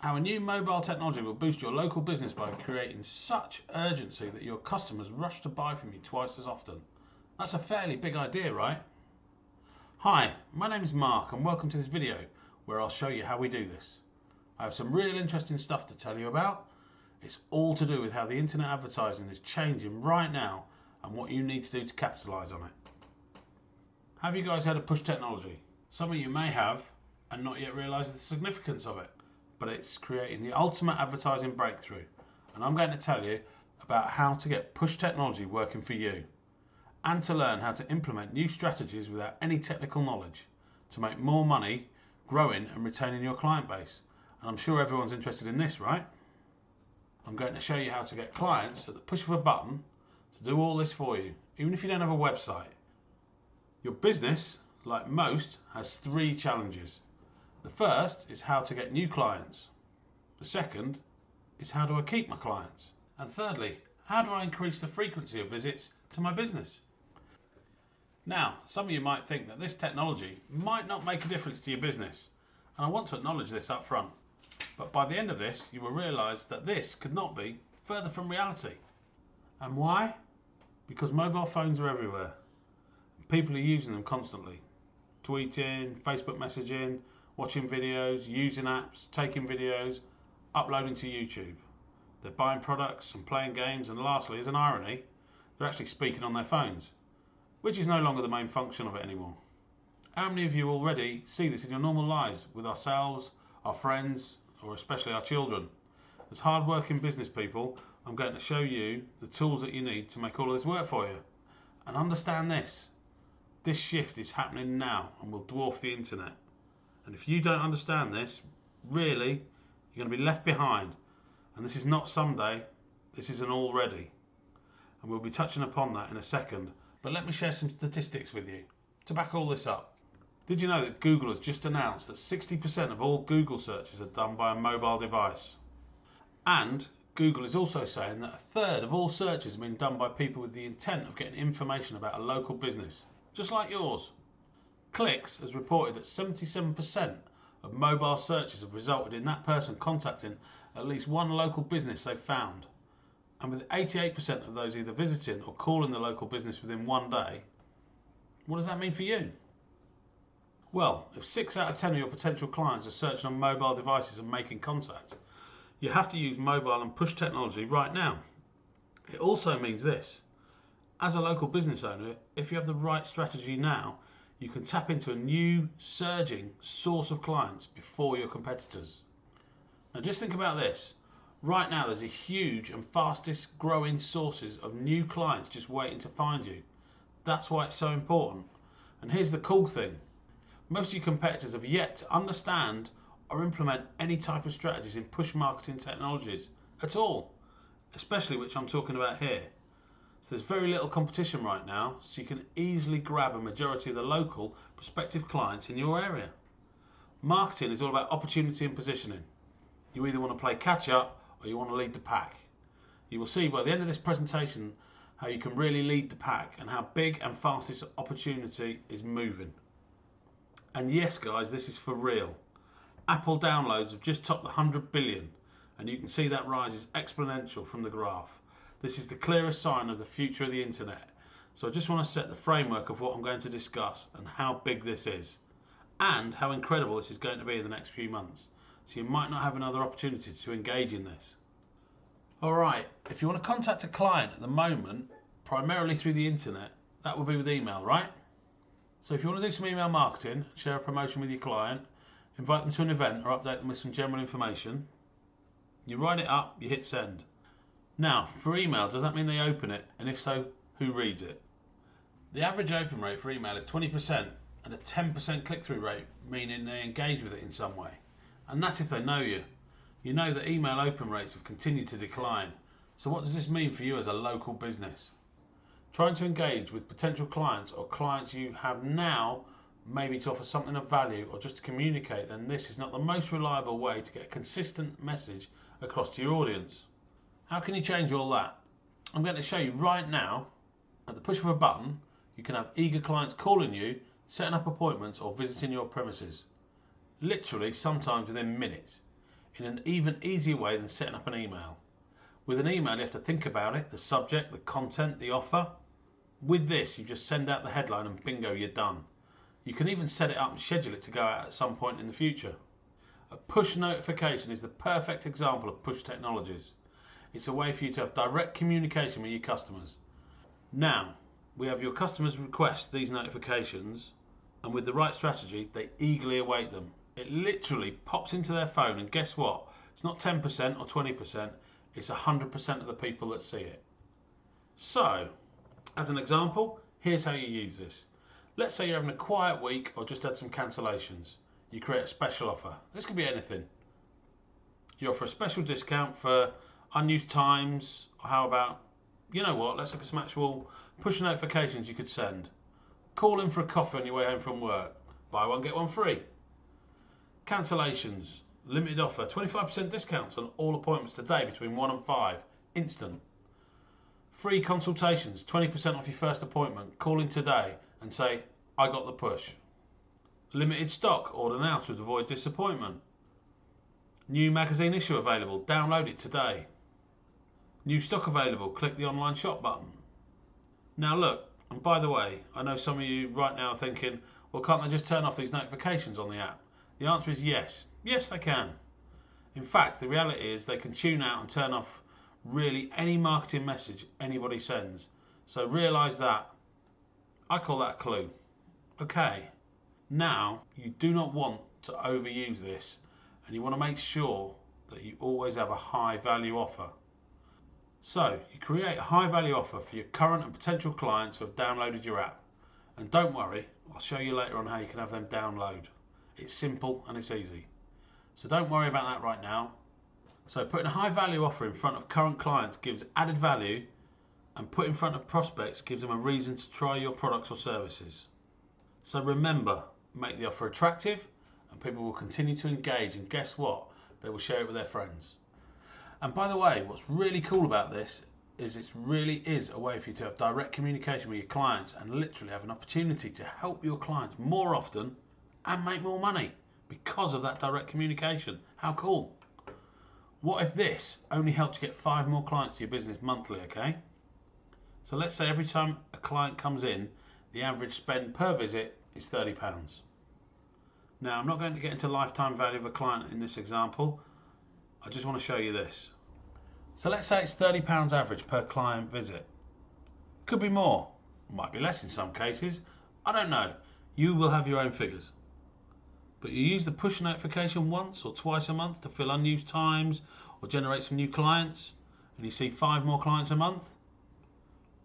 How a new mobile technology will boost your local business by creating such urgency that your customers rush to buy from you twice as often. That's a fairly big idea, right? Hi, my name is Mark and welcome to this video where I'll show you how we do this. I have some real interesting stuff to tell you about. It's all to do with how the internet advertising is changing right now and what you need to do to capitalise on it. Have you guys heard of push technology? Some of you may have and not yet realise the significance of it, but it's creating the ultimate advertising breakthrough, and I'm going to tell you about how to get push technology working for you and to learn how to implement new strategies without any technical knowledge to make more money growing and retaining your client base. And I'm sure everyone's interested in this, right? I'm going to show you how to get clients at the push of a button to do all this for you, even if you don't have a website. Your business, like most, has three challenges. The first is how to get new clients. The second is how do I keep my clients? And thirdly, how do I increase the frequency of visits to my business? Now, some of you might think that this technology might not make a difference to your business, and I want to acknowledge this up front. But by the end of this, you will realise that this could not be further from reality. And why? Because mobile phones are everywhere. People are using them constantly. Tweeting, Facebook messaging, watching videos, using apps, taking videos, uploading to YouTube. They're buying products and playing games, and lastly, as an irony, they're actually speaking on their phones, which is no longer the main function of it anymore. How many of you already see this in your normal lives with ourselves, our friends, or especially our children? As hard-working business people, I'm going to show you the tools that you need to make all of this work for you. And understand this. This shift is happening now and will dwarf the internet. And if you don't understand this, really, you're going to be left behind. And this is not someday, this is an already. And we'll be touching upon that in a second. But let me share some statistics with you to back all this up. Did you know that Google has just announced that 60% of all Google searches are done by a mobile device? And Google is also saying that a third of all searches have been done by people with the intent of getting information about a local business, just like yours. Clicks has reported that 77% of mobile searches have resulted in that person contacting at least one local business they've found. And with 88% of those either visiting or calling the local business within one day, what does that mean for you? Well, if 6 out of 10 of your potential clients are searching on mobile devices and making contact, you have to use mobile and push technology right now. It also means this. As a local business owner, if you have the right strategy now, you can tap into a new, surging source of clients before your competitors. Now just think about this. Right now there's a huge and fastest growing sources of new clients just waiting to find you. That's why it's so important. And here's the cool thing. Most of your competitors have yet to understand or implement any type of strategies in push marketing technologies at all, especially which I'm talking about here. So there's very little competition right now, so you can easily grab a majority of the local prospective clients in your area. Marketing is all about opportunity and positioning. You either want to play catch up or you want to lead the pack. You will see by the end of this presentation how you can really lead the pack and how big and fast this opportunity is moving. And yes guys, this is for real. Apple downloads have just topped the 100 billion, and you can see that rise is exponential from the graph. This is the clearest sign of the future of the internet. So I just want to set the framework of what I'm going to discuss and how big this is, and how incredible this is going to be in the next few months. So you might not have another opportunity to engage in this. Alright, if you want to contact a client at the moment, primarily through the internet, that would be with email, right? So if you want to do some email marketing, share a promotion with your client, invite them to an event or update them with some general information, you write it up, you hit send. Now, for email, does that mean they open it? And if so, who reads it? The average open rate for email is 20% and a 10% click-through rate, meaning they engage with it in some way. And that's if they know you. You know that email open rates have continued to decline. So what does this mean for you as a local business? Trying to engage with potential clients or clients you have now, maybe to offer something of value or just to communicate, then this is not the most reliable way to get a consistent message across to your audience. How can you change all that? I'm going to show you right now. At the push of a button, you can have eager clients calling you, setting up appointments or visiting your premises. Literally, sometimes within minutes. in an even easier way than setting up an email. With an email, you have to think about it, the subject, the content, the offer. With this, you just send out the headline and bingo, you're done. You can even set it up and schedule it to go out at some point in the future. A push notification is the perfect example of push technologies. It's a way for you to have direct communication with your customers. Now, we have your customers request these notifications, and with the right strategy, they eagerly await them. It literally pops into their phone, and guess what? It's not 10% or 20%, it's 100% of the people that see it. So, as an example, here's how you use this. Let's say you're having a quiet week or just had some cancellations. You create a special offer. This could be anything. You offer a special discount for unused times, or how about, you know what, let's look at some actual push notifications you could send. Call in for a coffee on your way home from work. Buy one, get one free. Cancellations. Limited offer. 25% discounts on all appointments today between 1 and 5. Instant. Free consultations. 20% off your first appointment. Call in today and say, I got the push. Limited stock. Order now to avoid disappointment. New magazine issue available. Download it today. New stock available. Click the online shop button. Now look, and by the way, I know some of you right now are thinking, well, can't they just turn off these notifications on the app? The answer is yes. Yes, they can. In fact, the reality is they can tune out and turn off really any marketing message anybody sends. So realise that. I call that a clue. Okay, now you do not want to overuse this, and you want to make sure that you always have a high value offer. So you create a high value offer for your current and potential clients who have downloaded your app. And don't worry, I'll show you later on how you can have them download. It's simple and it's easy. So don't worry about that right now. So putting a high value offer in front of current clients gives added value, and put in front of prospects gives them a reason to try your products or services. So remember, make the offer attractive and people will continue to engage, and guess what? They will share it with their friends. And by the way, what's really cool about this is it really is a way for you to have direct communication with your clients and literally have an opportunity to help your clients more often and make more money because of that direct communication. How cool? What if this only helps you get 5 more clients to your business monthly, okay? So let's say every time a client comes in, the average spend per visit is £30. Now, I'm not going to get into lifetime value of a client in this example. I just want to show you this. So let's say it's £30 average per client visit. Could be more, might be less in some cases. I don't know. You will have your own figures. But you use the push notification once or twice a month to fill unused times or generate some new clients, and you see 5 more clients a month.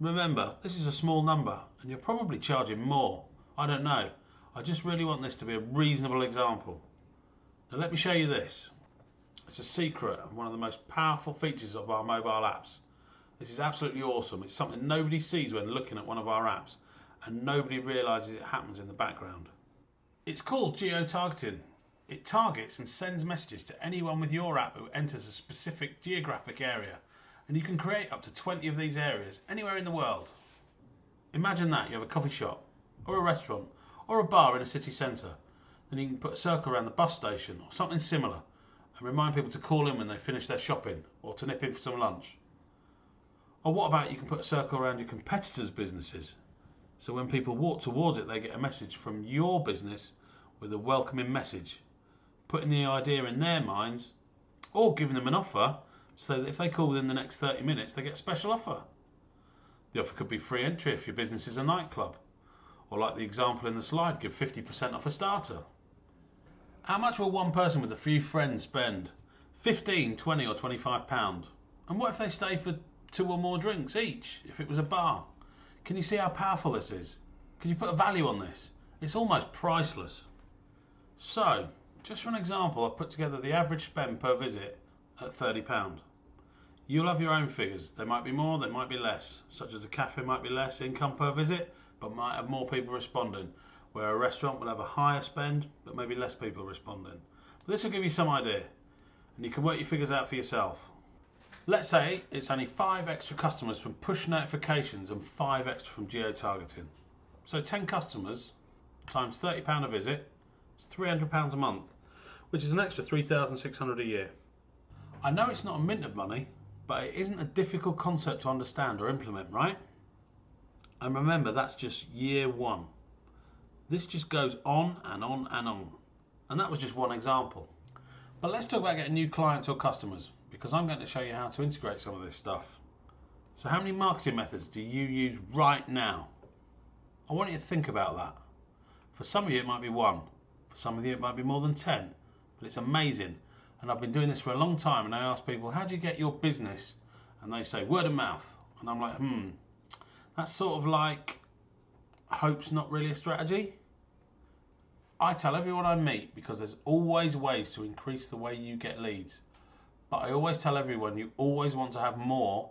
Remember, this is a small number and you're probably charging more. I don't know. I just really want this to be a reasonable example. Now let me show you this. It's a secret and one of the most powerful features of our mobile apps. This is absolutely awesome. It's something nobody sees when looking at one of our apps, and nobody realises it happens in the background. It's called geo-targeting. It targets and sends messages to anyone with your app who enters a specific geographic area, and you can create up to 20 of these areas anywhere in the world. Imagine that you have a coffee shop or a restaurant or a bar in a city centre. Then you can put a circle around the bus station or something similar and remind people to call in when they finish their shopping or to nip in for some lunch. Or what about you can put a circle around your competitors' businesses, so when people walk towards it they get a message from your business with a welcoming message, putting the idea in their minds, or giving them an offer so that if they call within the next 30 minutes they get a special offer. The offer could be free entry if your business is a nightclub, or like the example in the slide, give 50% off a starter. How much will one person with a few friends spend? 15, 20 or £25? And what if they stay for 2 or more drinks each, if it was a bar? Can you see how powerful this is? Could you put a value on this? It's almost priceless. So, just for an example, I've put together the average spend per visit at £30. You'll have your own figures. There might be more, there might be less, such as a cafe might be less income per visit, but might have more people responding, where a restaurant will have a higher spend, but maybe less people responding. But this will give you some idea, and you can work your figures out for yourself. Let's say it's only 5 extra customers from push notifications and 5 extra from geo-targeting. So 10 customers times £30 a visit is £300 a month, which is an extra $3,600 a year. I know it's not a mint of money, but it isn't a difficult concept to understand or implement, right? And remember, that's just year one. This just goes on and on and on. And that was just one example. But let's talk about getting new clients or customers, because I'm going to show you how to integrate some of this stuff. So how many marketing methods do you use right now? I want you to think about that. For some of you it might be one, for some of you it might be more than 10, but it's amazing. And I've been doing this for a long time, and I ask people, how do you get your business? And they say word of mouth. And I'm like, that's sort of like hope's not really a strategy. I tell everyone I meet, because there's always ways to increase the way you get leads. But I always tell everyone you always want to have more,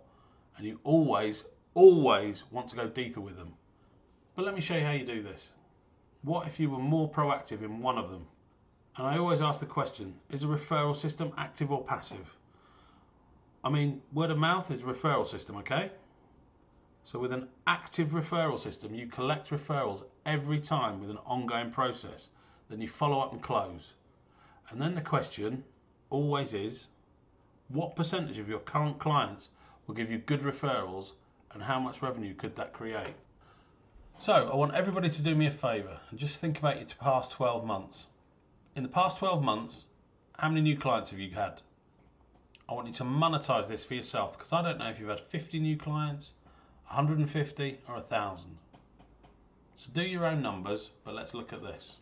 and you always want to go deeper with them. But let me show you how you do this. What if you were more proactive in one of them? And I always ask the question, is a referral system active or passive? I mean, word of mouth is a referral system, okay? So with an active referral system, you collect referrals every time with an ongoing process. Then you follow up and close. And then the question always is, what percentage of your current clients will give you good referrals, and how much revenue could that create? So I want everybody to do me a favour and just think about your past 12 months. In the past 12 months, how many new clients have you had? I want you to monetize this for yourself, because I don't know if you've had 50 new clients, 150 or 1,000. So do your own numbers, but let's look at this.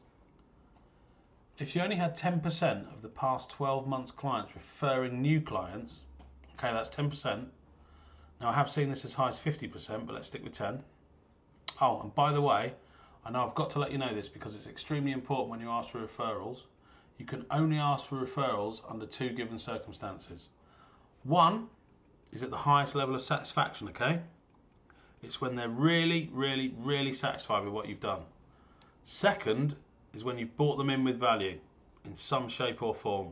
If you only had 10% of the past 12 months clients referring new clients, okay, that's 10%. Now I have seen this as high as 50%, but let's stick with 10. Oh, and by the way, I know I've got to let you know this because it's extremely important when you ask for referrals. You can only ask for referrals under two given circumstances. One is at the highest level of satisfaction, okay? It's when they're really satisfied with what you've done. Second is when you've brought them in with value in some shape or form.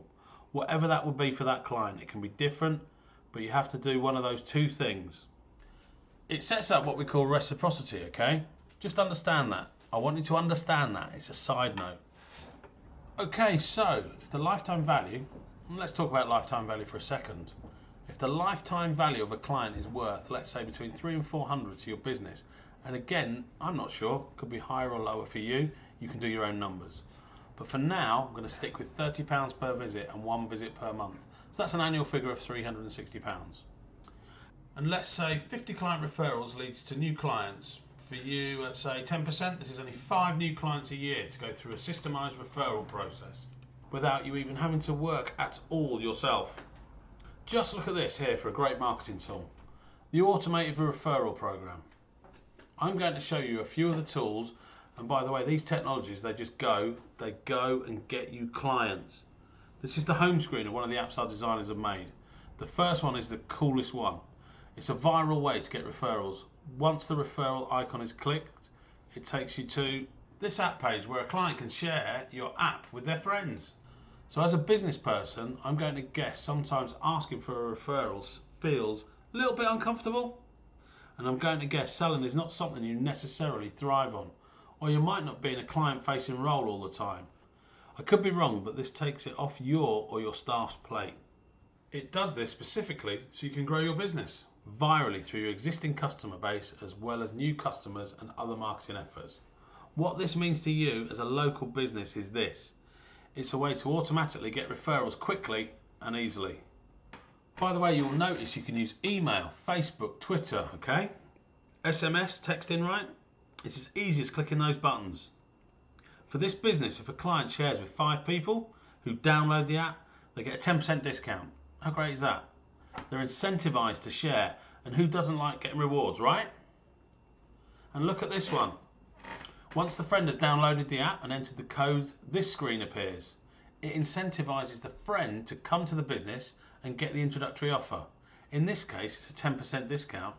Whatever that would be for that client, it can be different, but you have to do one of those two things. It sets up what we call reciprocity, okay? Just understand that. I want you to understand that. It's a side note. Okay, so if the lifetime value, let's talk about lifetime value for a second. If the lifetime value of a client is worth, let's say, between 300 and 400 to your business, and again, I'm not sure, could be higher or lower for you, you can do your own numbers. But for now, I'm going to stick with £30 per visit and one visit per month. So that's an annual figure of £360. And let's say 50 client referrals leads to new clients. For you, let's say 10%, this is only 5 new clients a year to go through a systemized referral process without you even having to work at all yourself. Just look at this here for a great marketing tool. The automated referral program. I'm going to show you a few of the tools, and by the way, these technologies, they go and get you clients. This is the home screen of one of the apps our designers have made. The first one is the coolest one. It's a viral way to get referrals. Once the referral icon is clicked, it takes you to this app page where a client can share your app with their friends. So as a business person, I'm going to guess sometimes asking for a referral feels a little bit uncomfortable. And I'm going to guess selling is not something you necessarily thrive on, or you might not be in a client-facing role all the time. I could be wrong, but this takes it off your or your staff's plate. It does this specifically so you can grow your business virally through your existing customer base as well as new customers and other marketing efforts. What this means to you as a local business is this. It's a way to automatically get referrals quickly and easily. By the way, you'll notice you can use email, Facebook, Twitter, okay? SMS, texting, right? It's as easy as clicking those buttons. For this business, if a client shares with 5 people who download the app, they get a 10% discount. How great is that? They're incentivized to share, and who doesn't like getting rewards, right? And look at this one. Once the friend has downloaded the app and entered the code, this screen appears. It incentivizes the friend to come to the business and get the introductory offer. In this case, it's a 10% discount,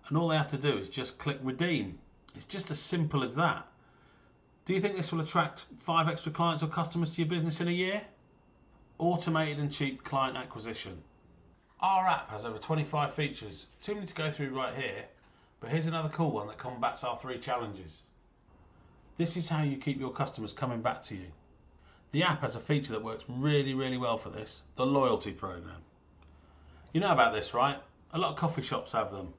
and all they have to do is just click redeem. It's just as simple as that. Do you think this will attract 5 extra clients or customers to your business in a year? Automated and cheap client acquisition. Our app has over 25 features. Too many to go through right here, but here's another cool one that combats our 3 challenges. This is how you keep your customers coming back to you. The app has a feature that works really, really well for this, the loyalty program. You know about this, right? A lot of coffee shops have them,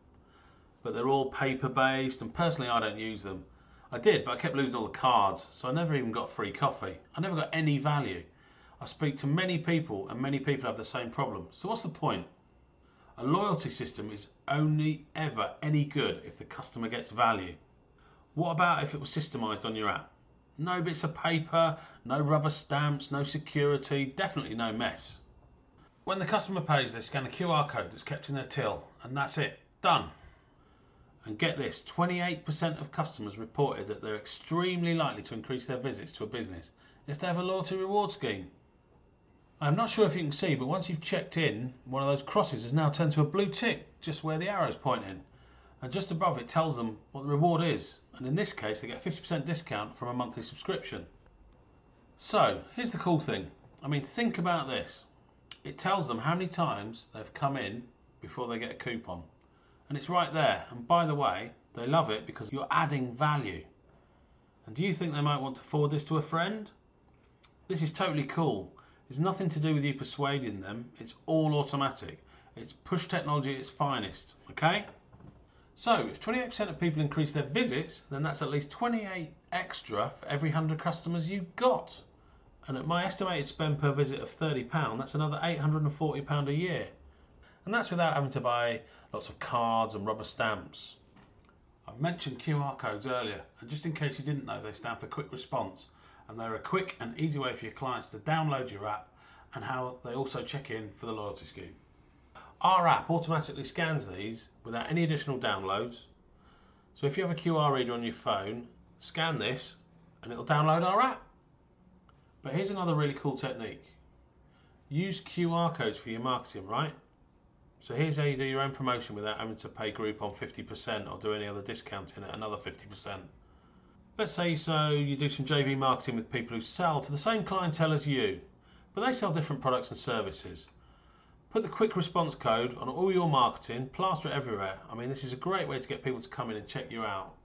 but they're all paper-based, and personally I don't use them. I did, but I kept losing all the cards, so I never even got free coffee. I never got any value. I speak to many people, and many people have the same problem. So what's the point? A loyalty system is only ever any good if the customer gets value. What about if it was systemised on your app? No bits of paper, no rubber stamps, no security, definitely no mess. When the customer pays, they scan a QR code that's kept in their till, and that's it, done. And get this, 28% of customers reported that they're extremely likely to increase their visits to a business if they have a loyalty reward scheme. I'm not sure if you can see, but once you've checked in, one of those crosses has now turned to a blue tick just where the arrow's pointing. And just above it tells them what the reward is. And in this case, they get a 50% discount from a monthly subscription. So, here's the cool thing. I mean, think about this. It tells them how many times they've come in before they get a coupon. And it's right there. And by the way, they love it because you're adding value. And do you think they might want to forward this to a friend? This is totally cool. It's nothing to do with you persuading them. It's all automatic. It's push technology at its finest. Okay? So, if 28% of people increase their visits, then that's at least 28 extra for every 100 customers you've got. And at my estimated spend per visit of £30, that's another £840 a year. And that's without having to buy lots of cards and rubber stamps. I've mentioned QR codes earlier, and just in case you didn't know, they stand for quick response, and they're a quick and easy way for your clients to download your app, and how they also check in for the loyalty scheme. Our app automatically scans these without any additional downloads. So if you have a QR reader on your phone, scan this and it'll download our app. But here's another really cool technique. Use QR codes for your marketing, right? So here's how you do your own promotion without having to pay Groupon 50% or do any other discounting at another 50%. Let's say you do some JV marketing with people who sell to the same clientele as you, but they sell different products and services. Put the quick response code on all your marketing, plaster it everywhere. I mean, this is a great way to get people to come in and check you out.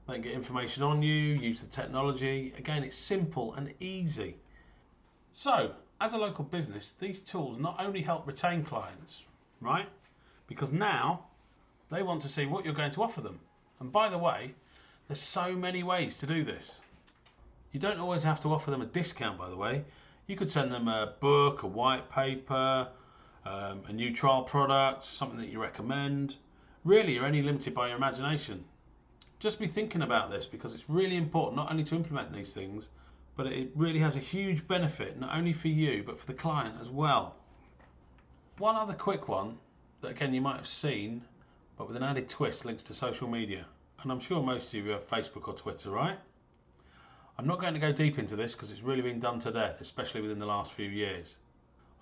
They can get information on you, use the technology. Again, it's simple and easy. So, as a local business, these tools not only help retain clients, right? Because now they want to see what you're going to offer them. And by the way, there's so many ways to do this. You don't always have to offer them a discount, by the way. You could send them a book, a white paper, a new trial product, something that you recommend. Really, you're only limited by your imagination. Just be thinking about this because it's really important not only to implement these things, but it really has a huge benefit not only for you but for the client as well. One other quick one that again you might have seen, but with an added twist, links to social media. And I'm sure most of you have Facebook or Twitter, right? I'm not going to go deep into this because it's really been done to death, especially within the last few years.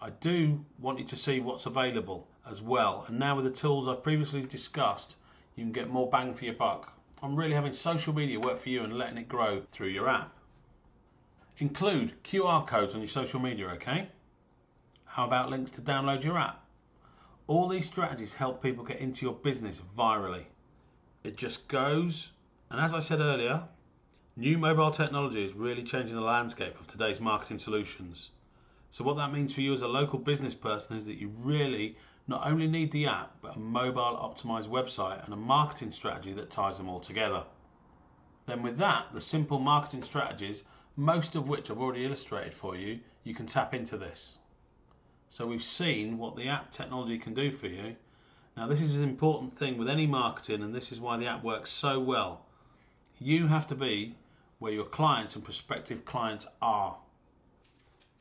I do want you to see what's available as well, and now with the tools I've previously discussed, you can get more bang for your buck. I'm really having social media work for you and letting it grow through your app. Include QR codes on your social media, okay? How about links to download your app? All these strategies help people get into your business virally. It just goes, and as I said earlier, new mobile technology is really changing the landscape of today's marketing solutions. So what that means for you as a local business person is that you really not only need the app, but a mobile optimized website and a marketing strategy that ties them all together. Then with that, the simple marketing strategies, most of which I've already illustrated for you, you can tap into this. So we've seen what the app technology can do for you. Now this is an important thing with any marketing, and this is why the app works so well. You have to be where your clients and prospective clients are.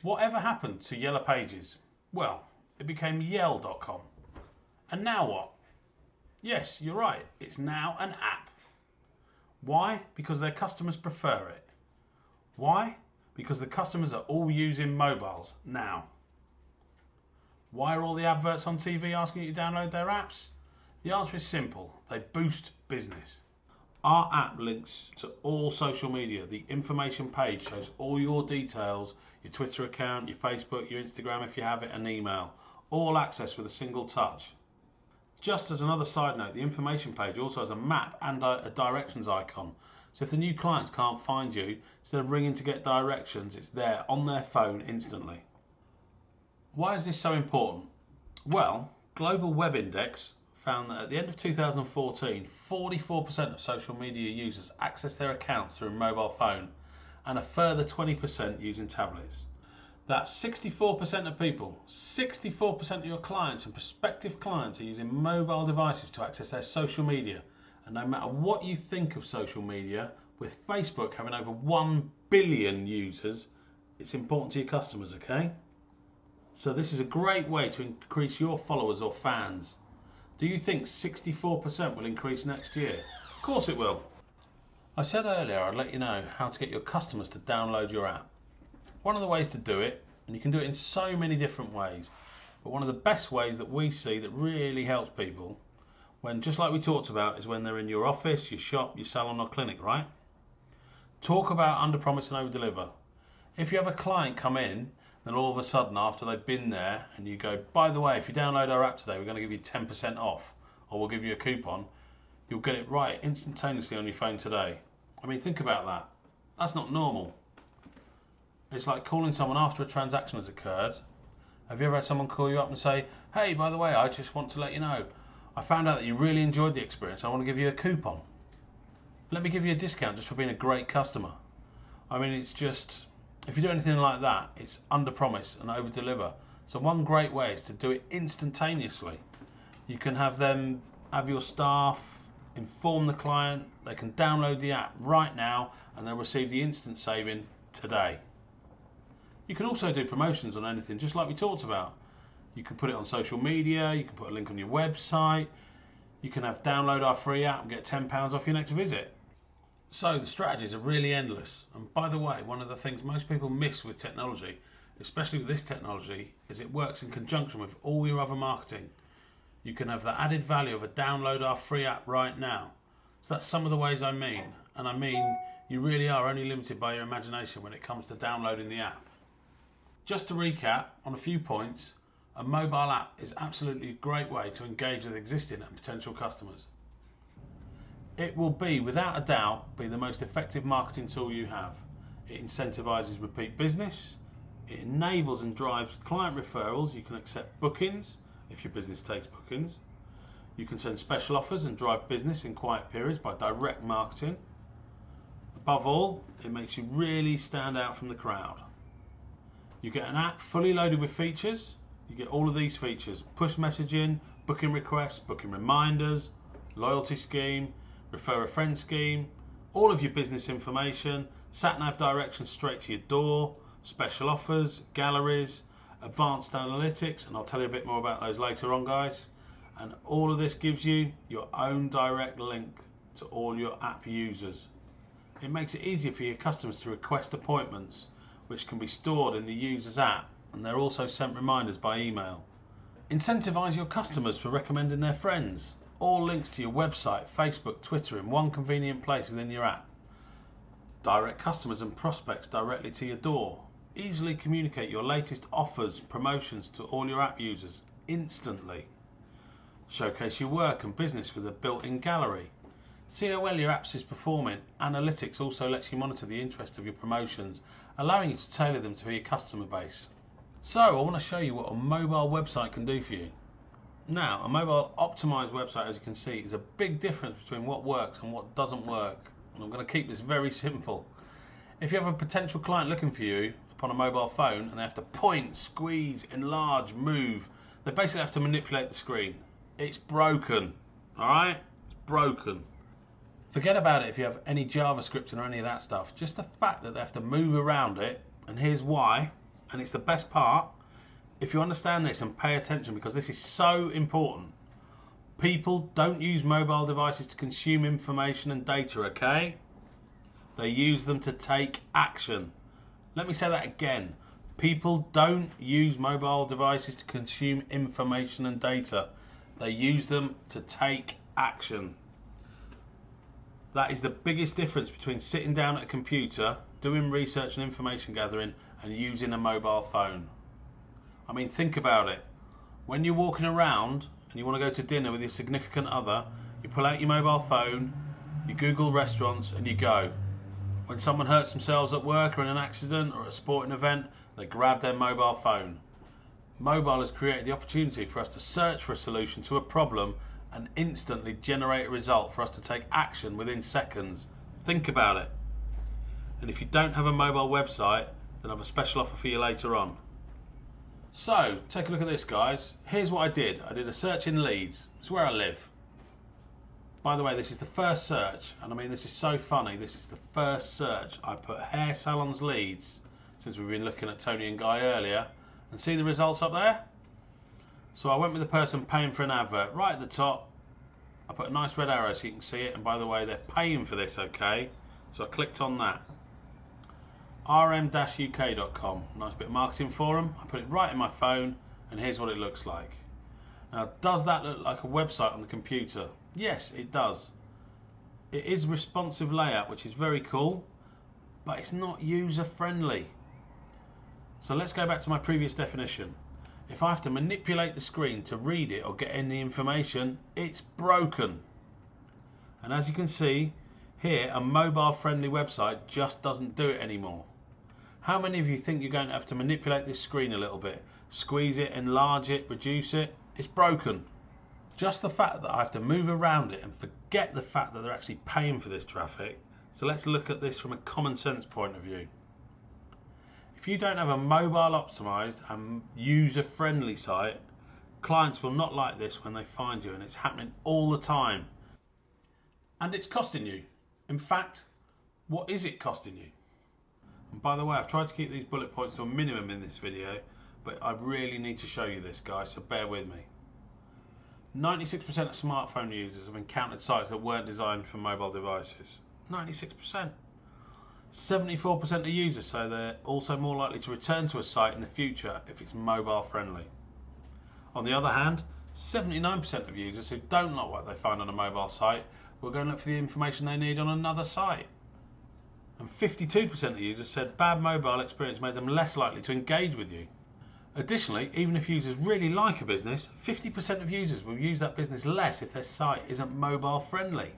Whatever happened to Yellow Pages? Well, it became Yell.com. And now what? Yes, you're right, it's now an app. Why? Because their customers prefer it. Why? Because the customers are all using mobiles now. Why are all the adverts on TV asking you to download their apps? The answer is simple, they boost business. Our app links to all social media. The information page shows all your details, your Twitter account, your Facebook, your Instagram if you have it, and email. All accessed with a single touch. Just as another side note, the information page also has a map and a directions icon. So if the new clients can't find you, instead of ringing to get directions, it's there on their phone instantly. Why is this so important? Well, Global Web Index found that at the end of 2014, 44% of social media users access their accounts through a mobile phone, and a further 20% using tablets. That's 64% of people, 64% of your clients and prospective clients are using mobile devices to access their social media. And no matter what you think of social media, with Facebook having over 1 billion users, it's important to your customers, okay? So this is a great way to increase your followers or fans. Do you think 64% will increase next year? Of course it will. I said earlier I'd let you know how to get your customers to download your app. One of the ways to do it, and you can do it in so many different ways, but one of the best ways that we see that really helps people, when just like we talked about, is when they're in your office, your shop, your salon or clinic, right? Talk about under promise and over deliver. If you have a client come in, then all of a sudden after they've been there and you go, by the way, if you download our app today, we're going to give you 10% off, or we'll give you a coupon, you'll get it right instantaneously on your phone today. I mean, think about that. That's not normal. It's like calling someone after a transaction has occurred. Have you ever had someone call you up and say, hey, by the way, I just want to let you know, I found out that you really enjoyed the experience. I want to give you a coupon. Let me give you a discount just for being a great customer. I mean, it's just, if you do anything like that, it's under promise and over deliver. So one great way is to do it instantaneously. You can have your staff inform the client, they can download the app right now and they'll receive the instant saving today. You can also do promotions on anything, just like we talked about. You can put it on social media, you can put a link on your website, you can have download our free app and get £10 off your next visit. So the strategies are really endless. And by the way, one of the things most people miss with technology, especially with this technology, is it works in conjunction with all your other marketing. You can have the added value of a download our free app right now. So that's some of the ways I mean. And I mean, you really are only limited by your imagination when it comes to downloading the app. Just to recap on a few points, a mobile app is absolutely a great way to engage with existing and potential customers. It will without a doubt, be the most effective marketing tool you have. It incentivizes repeat business. It enables and drives client referrals. You can accept bookings if your business takes bookings. You can send special offers and drive business in quiet periods by direct marketing. Above all, it makes you really stand out from the crowd. You get an app fully loaded with features. You get all of these features: push messaging, booking requests, booking reminders, loyalty scheme, refer a friend scheme, all of your business information, sat-nav directions straight to your door, special offers, galleries, advanced analytics, and I'll tell you a bit more about those later on, guys. And all of this gives you your own direct link to all your app users. It makes it easier for your customers to request appointments, which can be stored in the user's app, and they're also sent reminders by email. Incentivize your customers for recommending their friends. All links to your website, Facebook, Twitter in one convenient place within your app. Direct customers and prospects directly to your door. Easily communicate your latest offers, promotions to all your app users instantly. Showcase your work and business with a built-in gallery. See how well your apps is performing. Analytics also lets you monitor the interest of your promotions, allowing you to tailor them to your customer base. So I want to show you what a mobile website can do for you. Now, a mobile optimized website, as you can see, is a big difference between what works and what doesn't work. And I'm going to keep this very simple. If you have a potential client looking for you upon a mobile phone and they have to point, squeeze, enlarge, move, they basically have to manipulate the screen. It's broken. Alright? It's broken. Forget about it if you have any JavaScript or any of that stuff. Just the fact that they have to move around it, and here's why, and it's the best part. If you understand this and pay attention, because this is so important, people don't use mobile devices to consume information and data, okay? They use them to take action. Let me say that again. People don't use mobile devices to consume information and data. They use them to take action. That is the biggest difference between sitting down at a computer, doing research and information gathering, and using a mobile phone. I mean, think about it. When you're walking around and you want to go to dinner with your significant other, you pull out your mobile phone, You Google restaurants and you go. When someone hurts themselves at work or in an accident or at a sporting event, they grab their mobile phone. Mobile has created the opportunity for us to search for a solution to a problem and instantly generate a result for us to take action within seconds. Think about it. And if you don't have a mobile website, then I have a special offer for you later on. So, take a look at this, guys. Here's what I did. I did a search in Leeds. It's where I live. By the way, this is the first search, and I mean this is so funny. This is the first search. I put hair salons Leeds, since we've been looking at Tony and Guy earlier, and see the results up there? So I went with the person paying for an advert. Right at the top, I put a nice red arrow so you can see it, and by the way, they're paying for this, okay? So I clicked on that. rm-uk.com, nice bit of marketing for them. I put it right in my phone, and here's what it looks like. Now, does that look like a website on the computer? Yes, it does. It is responsive layout, which is very cool, but it's not user friendly. So let's go back to my previous definition. If I have to manipulate the screen to read it or get any information, it's broken. And as you can see here, a mobile friendly website just doesn't do it anymore. How many of you think you're going to have to manipulate this screen a little bit? Squeeze it, enlarge it, reduce it? It's broken. Just the fact that I have to move around it and forget the fact that they're actually paying for this traffic. So let's look at this from a common sense point of view. If you don't have a mobile optimized and user friendly site, clients will not like this when they find you, and it's happening all the time. And it's costing you. In fact, what is it costing you? And by the way, I've tried to keep these bullet points to a minimum in this video, but I really need to show you this, guys, so bear with me. 96% of smartphone users have encountered sites that weren't designed for mobile devices. 96%. 74% of users say they're also more likely to return to a site in the future if it's mobile friendly. On the other hand, 79% of users who don't like what they find on a mobile site will go and look for the information they need on another site. And 52% of users said bad mobile experience made them less likely to engage with you. Additionally, even if users really like a business, 50% of users will use that business less if their site isn't mobile friendly.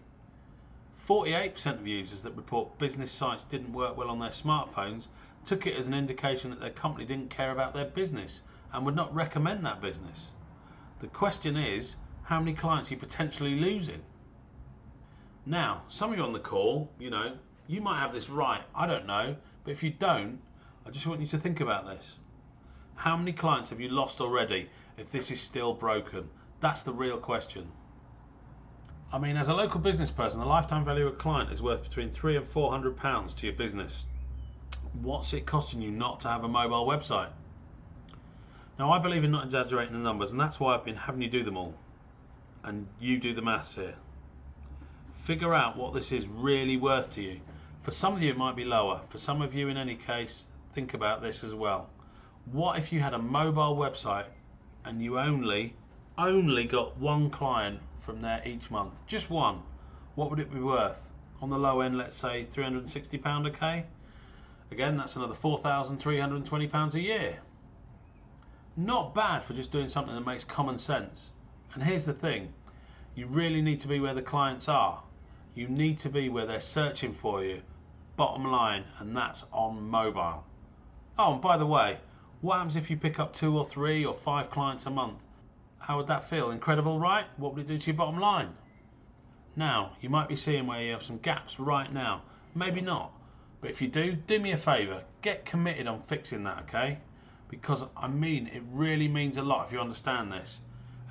48% of users that report business sites didn't work well on their smartphones took it as an indication that their company didn't care about their business and would not recommend that business. The question is, how many clients are you potentially losing? Now, some of you on the call, you might have this right, I don't know, but if you don't, I just want you to think about this. How many clients have you lost already if this is still broken? That's the real question. I mean, as a local business person, the lifetime value of a client is worth between £300 and £400 to your business. What's it costing you not to have a mobile website? Now, I believe in not exaggerating the numbers, and that's why I've been having you do them all. And you do the maths here. Figure out what this is really worth to you. For some of you, it might be lower. For some of you, in any case, think about this as well. What if you had a mobile website and you only got one client from there each month? Just one. What would it be worth? On the low end, let's say £360 a K. Again, that's another £4,320 a year. Not bad for just doing something that makes common sense. And here's the thing. You really need to be where the clients are. You need to be where they're searching for you. Bottom line, and that's on mobile. Oh, and by the way, what happens if you pick up 2 or 3 or 5 clients a month? How would that feel? Incredible, right? What would it do to your bottom line? Now, you might be seeing where you have some gaps right now. Maybe not. But if you do me a favour. Get committed on fixing that, okay? Because, I mean, it really means a lot if you understand this.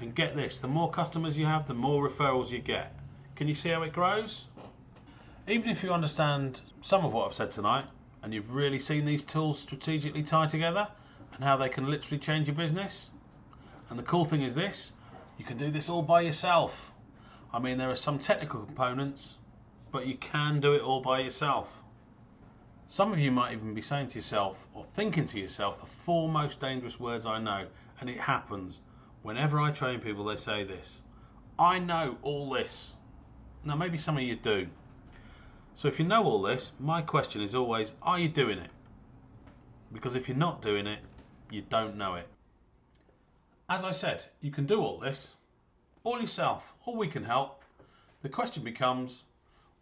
And get this, the more customers you have, the more referrals you get. Can you see how it grows? Even if you understand some of what I've said tonight, and you've really seen these tools strategically tie together, and how they can literally change your business. And the cool thing is this, you can do this all by yourself. I mean, there are some technical components, but you can do it all by yourself. Some of you might even be saying to yourself, or thinking to yourself, the 4 most dangerous words I know, and it happens. Whenever I train people, they say this: I know all this. Now, maybe some of you do. So if you know all this, my question is always, are you doing it? Because if you're not doing it, you don't know it. As I said, you can do all this, all yourself, or we can help. The question becomes,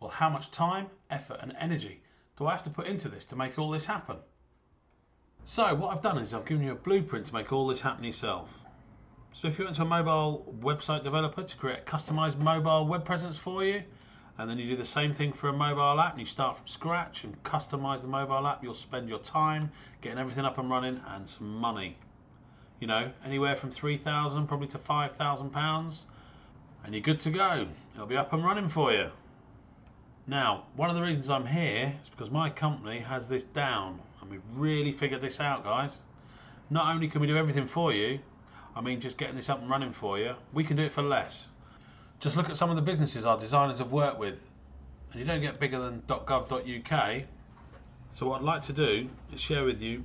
Well, how much time, effort and energy do I have to put into this to make all this happen? So what I've done is I've given you a blueprint to make all this happen yourself. So if you went to a mobile website developer to create a customized mobile web presence for you, and then you do the same thing for a mobile app and you start from scratch and customize the mobile app, you'll spend your time getting everything up and running and some money. You know, anywhere from £3,000 probably to £5,000, and you're good to go. It'll be up and running for you. Now, one of the reasons I'm here is because my company has this down, and we've really figured this out, guys. Not only can we do everything for you, I mean just getting this up and running for you, we can do it for less. Just look at some of the businesses our designers have worked with, and you don't get bigger than .gov.uk. So what I'd like to do is share with you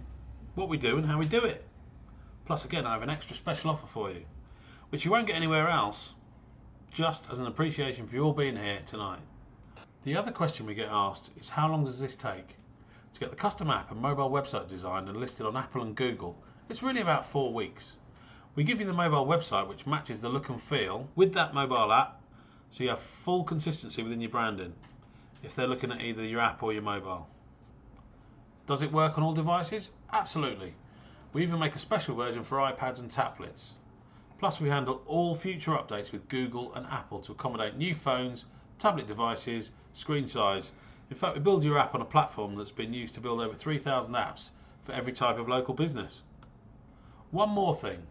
what we do and how we do it. Plus again, I have an extra special offer for you, which you won't get anywhere else, just as an appreciation for you all being here tonight. The other question we get asked is, how long does this take? To get the custom app and mobile website designed and listed on Apple and Google, it's really about 4 weeks. We give you the mobile website which matches the look and feel with that mobile app, so you have full consistency within your branding if they're looking at either your app or your mobile. Does it work on all devices? Absolutely. We even make a special version for iPads and tablets. Plus we handle all future updates with Google and Apple to accommodate new phones, tablet devices, screen size. In fact, we build your app on a platform that's been used to build over 3,000 apps for every type of local business. One more thing.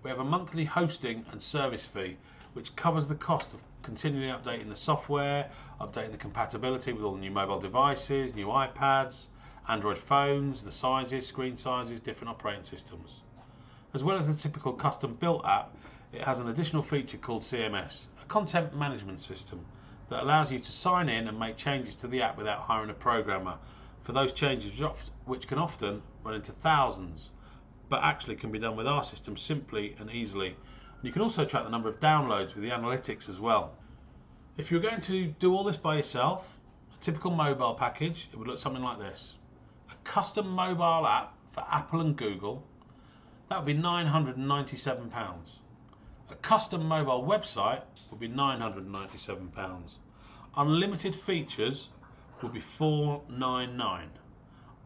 We have a monthly hosting and service fee which covers the cost of continually updating the software, updating the compatibility with all the new mobile devices, new iPads, Android phones, the sizes, screen sizes, different operating systems. As well as the typical custom built app, it has an additional feature called CMS, a content management system that allows you to sign in and make changes to the app without hiring a programmer for those changes which can often run into thousands, but actually can be done with our system simply and easily. And you can also track the number of downloads with the analytics as well. If you're going to do all this by yourself, a typical mobile package, it would look something like this. A custom mobile app for Apple and Google, that would be £997. A custom mobile website would be £997. Unlimited features would be £499.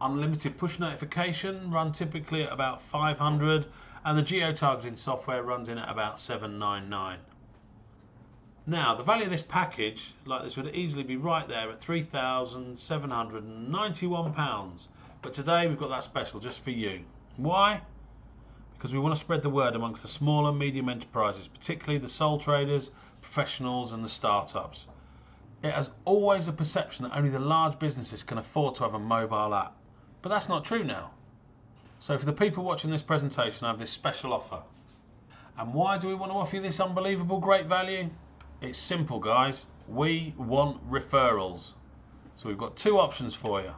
Unlimited push notification run typically at about 500, and the geo-targeting software runs in at about 799. Now the value of this package like this would easily be right there at £3,791, but today we've got that special just for you. Why? Because we want to spread the word amongst the small and medium enterprises, particularly the sole traders, professionals and the startups. It has always a perception that only the large businesses can afford to have a mobile app. But that's not true now. So for the people watching this presentation, I have this special offer. And why do we want to offer you this unbelievable great value? It's simple, guys. We want referrals. So we've got two options for you.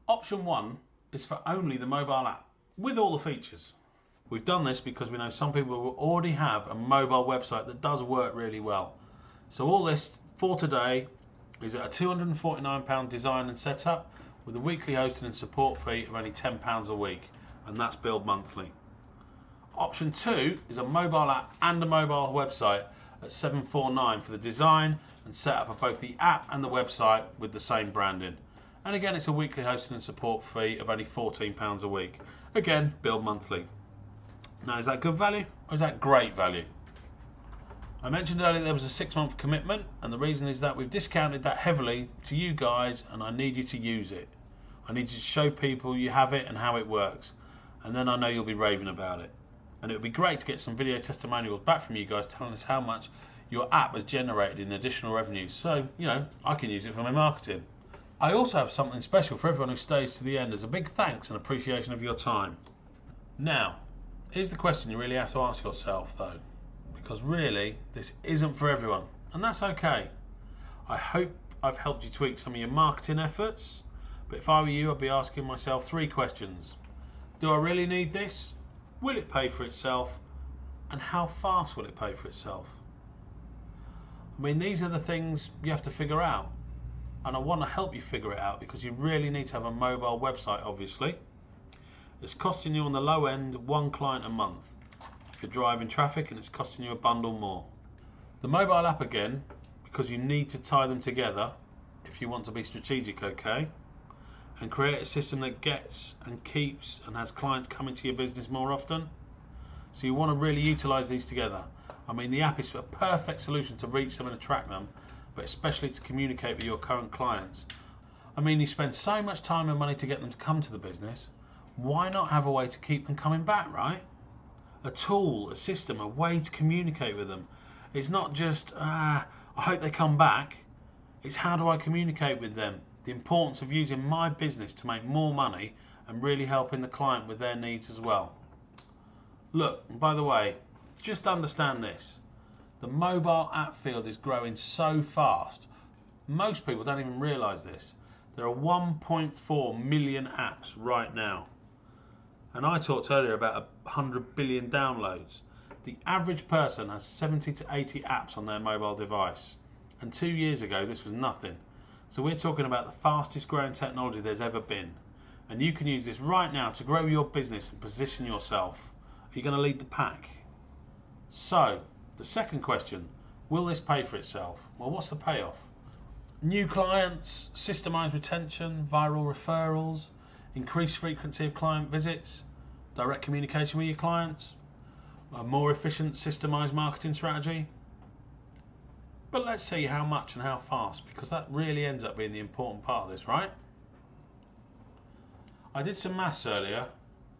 Option one is for only the mobile app with all the features. We've done this because we know some people will already have a mobile website that does work really well. So all this for today is at a £249 design and setup with a weekly hosting and support fee of only £10 a week, and that's billed monthly. Option 2 is a mobile app and a mobile website at $749 for the design and setup of both the app and the website with the same branding. And again, it's a weekly hosting and support fee of only £14 a week. Again, billed monthly. Now, is that good value or is that great value? I mentioned earlier there was a 6-month commitment, and the reason is that we've discounted that heavily to you guys, and I need you to use it. I need you to show people you have it and how it works, and then I know you'll be raving about it. And it would be great to get some video testimonials back from you guys telling us how much your app has generated in additional revenue, so you know I can use it for my marketing. I also have something special for everyone who stays to the end as a big thanks and appreciation of your time. Now, here's the question you really have to ask yourself though, because really this isn't for everyone, and that's okay. I hope I've helped you tweak some of your marketing efforts, but if I were you, I'd be asking myself 3 questions. Do I really need this? Will it pay for itself? And how fast will it pay for itself? I mean, these are the things you have to figure out, and I want to help you figure it out because you really need to have a mobile website, obviously. It's costing you on the low end 1 client a month. If you're driving traffic, and it's costing you a bundle more. The mobile app again, because you need to tie them together if you want to be strategic, okay? And create a system that gets and keeps and has clients coming to your business more often. So you want to really utilize these together. I mean, the app is a perfect solution to reach them and attract them, but especially to communicate with your current clients. I mean, you spend so much time and money to get them to come to the business. Why not have a way to keep them coming back, right? A tool, a system, a way to communicate with them. It's not just, I hope they come back. It's how do I communicate with them? The importance of using my business to make more money and really helping the client with their needs as well. Look, by the way, just understand this. The mobile app field is growing so fast. Most people don't even realise this. There are 1.4 million apps right now. And I talked earlier about 100 billion downloads. The average person has 70 to 80 apps on their mobile device. And 2 years ago, this was nothing. So we're talking about the fastest growing technology there's ever been. And you can use this right now to grow your business and position yourself. Are you going to lead the pack? So, the second question, will this pay for itself? Well, what's the payoff? New clients, systemized retention, viral referrals, increased frequency of client visits, direct communication with your clients, a more efficient systemized marketing strategy. But let's see how much and how fast, because that really ends up being the important part of this, right? I did some maths earlier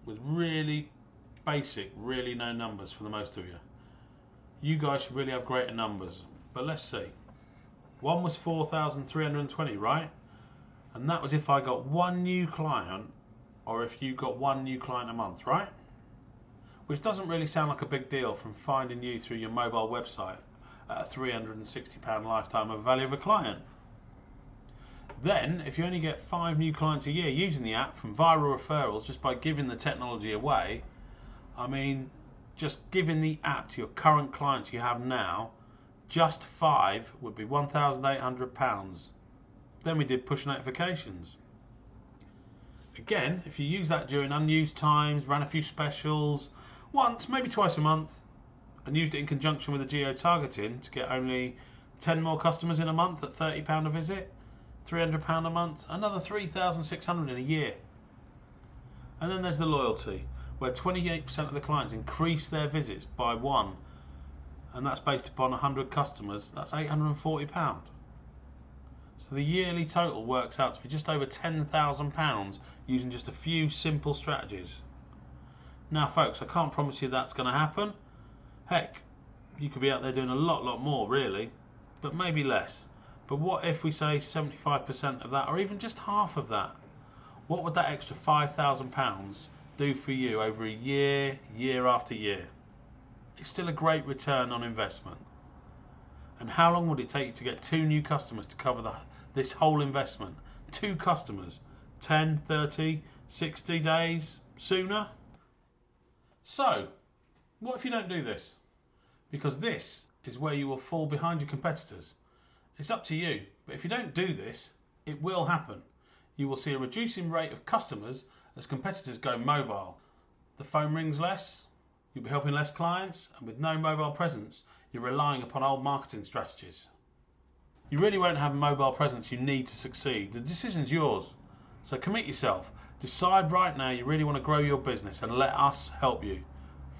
with really basic, really no numbers for the most of you. You guys should really have greater numbers, but let's see. One was 4,320, right? And that was if I got one new client, or if you got one new client a month, right? Which doesn't really sound like a big deal from finding you through your mobile website at a £360 lifetime of value of a client. Then, if you only get 5 new clients a year using the app from viral referrals just by giving the technology away, I mean, just giving the app to your current clients you have now, just 5 would be £1,800. Then we did push notifications. Again, if you use that during unused times, ran a few specials, once, maybe twice a month, and used it in conjunction with the geo-targeting to get only 10 more customers in a month at £30 a visit, £300 a month, another 3,600 in a year. And then there's the loyalty, where 28% of the clients increase their visits by 1, and that's based upon 100 customers. That's £840. So the yearly total works out to be just over £10,000 using just a few simple strategies. Now folks, I can't promise you that's going to happen. Heck, you could be out there doing a lot more really, but maybe less. But what if we say 75% of that, or even just half of that? What would that extra £5,000 do for you over a year, year after year? It's still a great return on investment. And how long would it take you to get 2 new customers to cover this whole investment? 2 customers, 10, 30, 60 days, sooner? So, what if you don't do this? Because this is where you will fall behind your competitors. It's up to you, but if you don't do this, it will happen. You will see a reducing rate of customers as competitors go mobile. The phone rings less, you'll be helping less clients, and with no mobile presence, you're relying upon old marketing strategies. You really won't have a mobile presence you need to succeed. The decision's yours. So commit yourself. Decide right now you really want to grow your business and let us help you.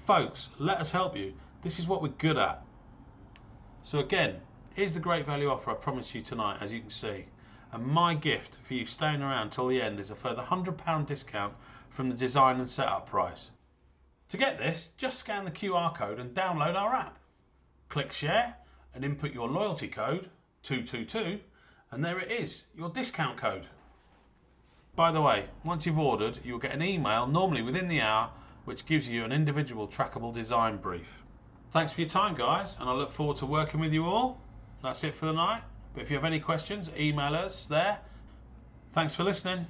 Folks, let us help you. This is what we're good at. So again, here's the great value offer I promised you tonight, as you can see. And my gift for you staying around till the end is a further £100 discount from the design and setup price. To get this, just scan the QR code and download our app. Click share and input your loyalty code, 222, and there it is, your discount code. By the way, once you've ordered, you'll get an email, normally within the hour, which gives you an individual trackable design brief. Thanks for your time, guys, and I look forward to working with you all. That's it for the night, but if you have any questions, email us there. Thanks for listening.